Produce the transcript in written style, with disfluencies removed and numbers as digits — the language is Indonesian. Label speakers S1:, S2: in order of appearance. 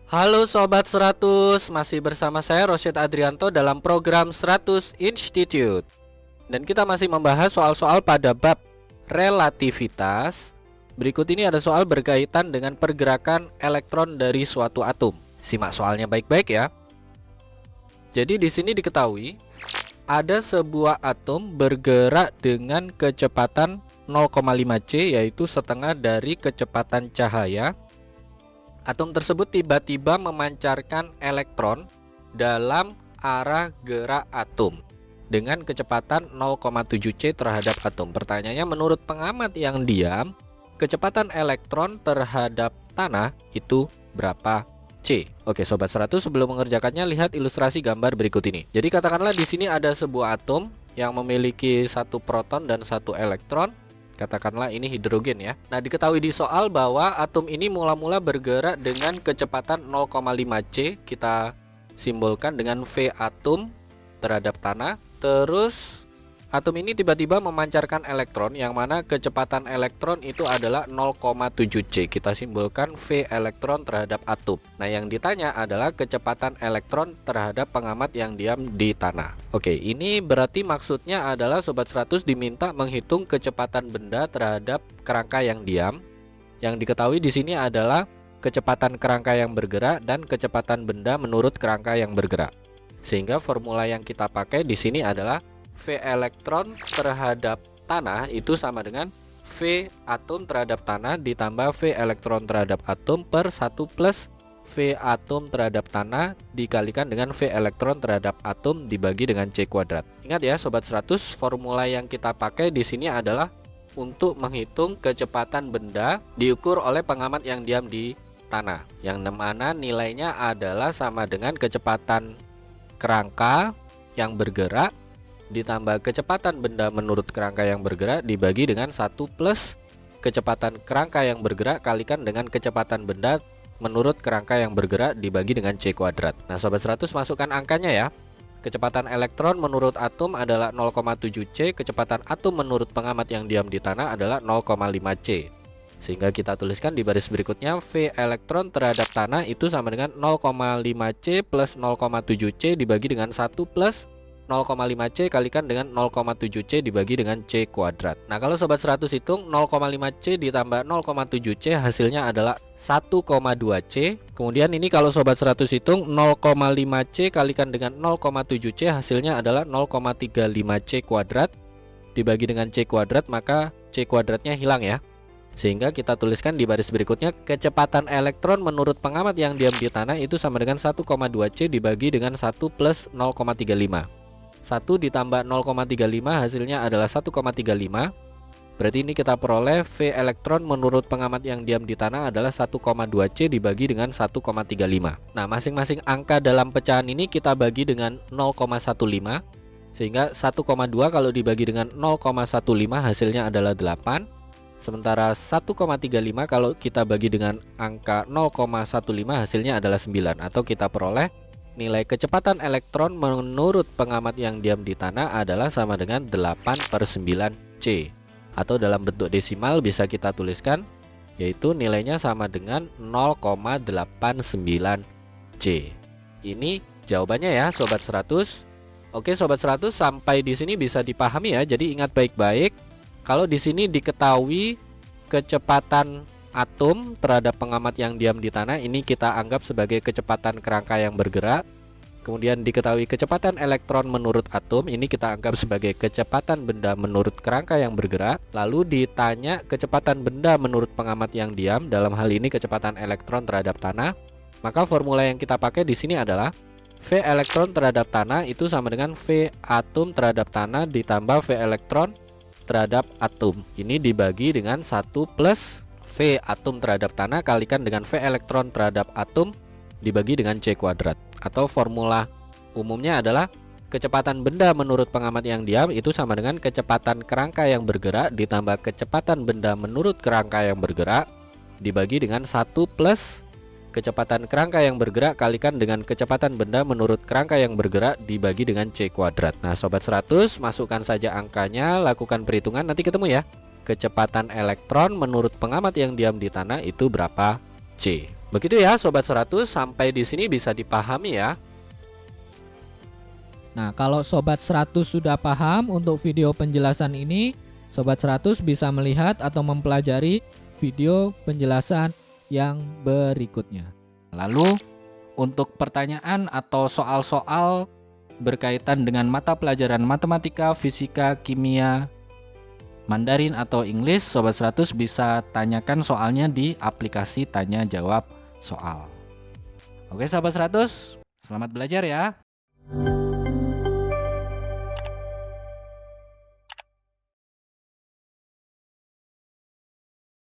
S1: Halo Sobat 100, masih bersama saya Rosyid Adrianto dalam program 100 Institute. Dan kita masih membahas soal-soal pada bab relativitas. Berikut ini ada soal berkaitan dengan pergerakan elektron dari suatu atom. Simak soalnya baik-baik ya. Jadi di sini diketahui ada sebuah atom bergerak dengan kecepatan 0,5 C, yaitu setengah dari kecepatan cahaya. Atom tersebut tiba-tiba memancarkan elektron dalam arah gerak atom dengan kecepatan 0,7 C terhadap atom. Pertanyaannya, menurut pengamat yang diam, kecepatan elektron terhadap tanah itu berapa C? Oke Sobat 100, sebelum mengerjakannya lihat ilustrasi gambar berikut ini. Jadi katakanlah di sini ada sebuah atom yang memiliki satu proton dan satu elektron. Katakanlah ini hidrogen ya. Nah, diketahui di soal bahwa atom ini mula-mula bergerak dengan kecepatan 0,5 C. Kita simbolkan dengan V atom terhadap tanah. Terus atom ini tiba-tiba memancarkan elektron, yang mana kecepatan elektron itu adalah 0,7 C. Kita simbolkan V elektron terhadap atom. Nah, yang ditanya adalah kecepatan elektron terhadap pengamat yang diam di tanah. Oke, ini berarti maksudnya adalah Sobat 100 diminta menghitung kecepatan benda terhadap kerangka yang diam. Yang diketahui di sini adalah kecepatan kerangka yang bergerak dan kecepatan benda menurut kerangka yang bergerak. Sehingga formula yang kita pakai di sini adalah V elektron terhadap tanah itu sama dengan V atom terhadap tanah ditambah V elektron terhadap atom per 1 plus V atom terhadap tanah dikalikan dengan V elektron terhadap atom dibagi dengan C kuadrat. Ingat ya Sobat 100, formula yang kita pakai di sini adalah untuk menghitung kecepatan benda diukur oleh pengamat yang diam di tanah, yang mana nilainya adalah sama dengan kecepatan kerangka yang bergerak ditambah kecepatan benda menurut kerangka yang bergerak dibagi dengan 1 plus kecepatan kerangka yang bergerak kalikan dengan kecepatan benda menurut kerangka yang bergerak dibagi dengan C kuadrat. Nah Sobat 100, masukkan angkanya ya. Kecepatan elektron menurut atom adalah 0,7 C, kecepatan atom menurut pengamat yang diam di tanah adalah 0,5 C. Sehingga kita tuliskan di baris berikutnya, V elektron terhadap tanah itu sama dengan 0,5 C plus 0,7 C dibagi dengan 1 plus 0,5 C kalikan dengan 0,7 C dibagi dengan C kuadrat. Nah, kalau Sobat 100 hitung 0,5 C ditambah 0,7 C hasilnya adalah 1,2 C. Kemudian ini kalau Sobat 100 hitung 0,5 C kalikan dengan 0,7 C hasilnya adalah 0,35 C kuadrat dibagi dengan C kuadrat, maka C kuadratnya hilang ya. Sehingga kita tuliskan di baris berikutnya, kecepatan elektron menurut pengamat yang diam di tanah itu sama dengan 1,2 C dibagi dengan 1 plus 0,35. 1 ditambah 0,35 hasilnya adalah 1,35. Berarti ini kita peroleh V elektron menurut pengamat yang diam di tanah adalah 1,2 C dibagi dengan 1,35. Nah, masing-masing angka dalam pecahan ini kita bagi dengan 0,15. Sehingga 1,2 kalau dibagi dengan 0,15 hasilnya adalah 8. Sementara 1,35 kalau kita bagi dengan angka 0,15 hasilnya adalah 9. Atau kita peroleh nilai kecepatan elektron menurut pengamat yang diam di tanah adalah sama dengan 8/9 C. Atau dalam bentuk desimal bisa kita tuliskan, yaitu nilainya sama dengan 0,89 C. Ini jawabannya ya Sobat 100. Oke Sobat 100, sampai di sini bisa dipahami ya. Jadi ingat baik-baik, kalau di sini diketahui kecepatan atom terhadap pengamat yang diam di tanah, ini kita anggap sebagai kecepatan kerangka yang bergerak. Kemudian diketahui kecepatan elektron menurut atom, ini kita anggap sebagai kecepatan benda menurut kerangka yang bergerak. Lalu ditanya kecepatan benda menurut pengamat yang diam, dalam hal ini kecepatan elektron terhadap tanah. Maka formula yang kita pakai di sini adalah V elektron terhadap tanah itu sama dengan V atom terhadap tanah ditambah V elektron terhadap atom. Ini dibagi dengan 1 plus V atom terhadap tanah kalikan dengan V elektron terhadap atom dibagi dengan C kuadrat. Atau formula umumnya adalah kecepatan benda menurut pengamat yang diam itu sama dengan kecepatan kerangka yang bergerak ditambah kecepatan benda menurut kerangka yang bergerak dibagi dengan 1 plus kecepatan kerangka yang bergerak kalikan dengan kecepatan benda menurut kerangka yang bergerak dibagi dengan C kuadrat. Nah Sobat 100, masukkan saja angkanya, lakukan perhitungan, nanti ketemu ya. Kecepatan elektron menurut pengamat yang diam di tanah itu berapa C. Begitu ya Sobat 100, sampai di sini bisa dipahami ya.
S2: Nah, kalau Sobat 100 sudah paham untuk video penjelasan ini, Sobat 100 bisa melihat atau mempelajari video penjelasan yang berikutnya.
S3: Lalu, untuk pertanyaan atau soal-soal berkaitan dengan mata pelajaran matematika, fisika, kimia, Mandarin atau English, Sobat 100 bisa tanyakan soalnya di aplikasi tanya jawab soal. Oke Sobat 100, selamat belajar ya.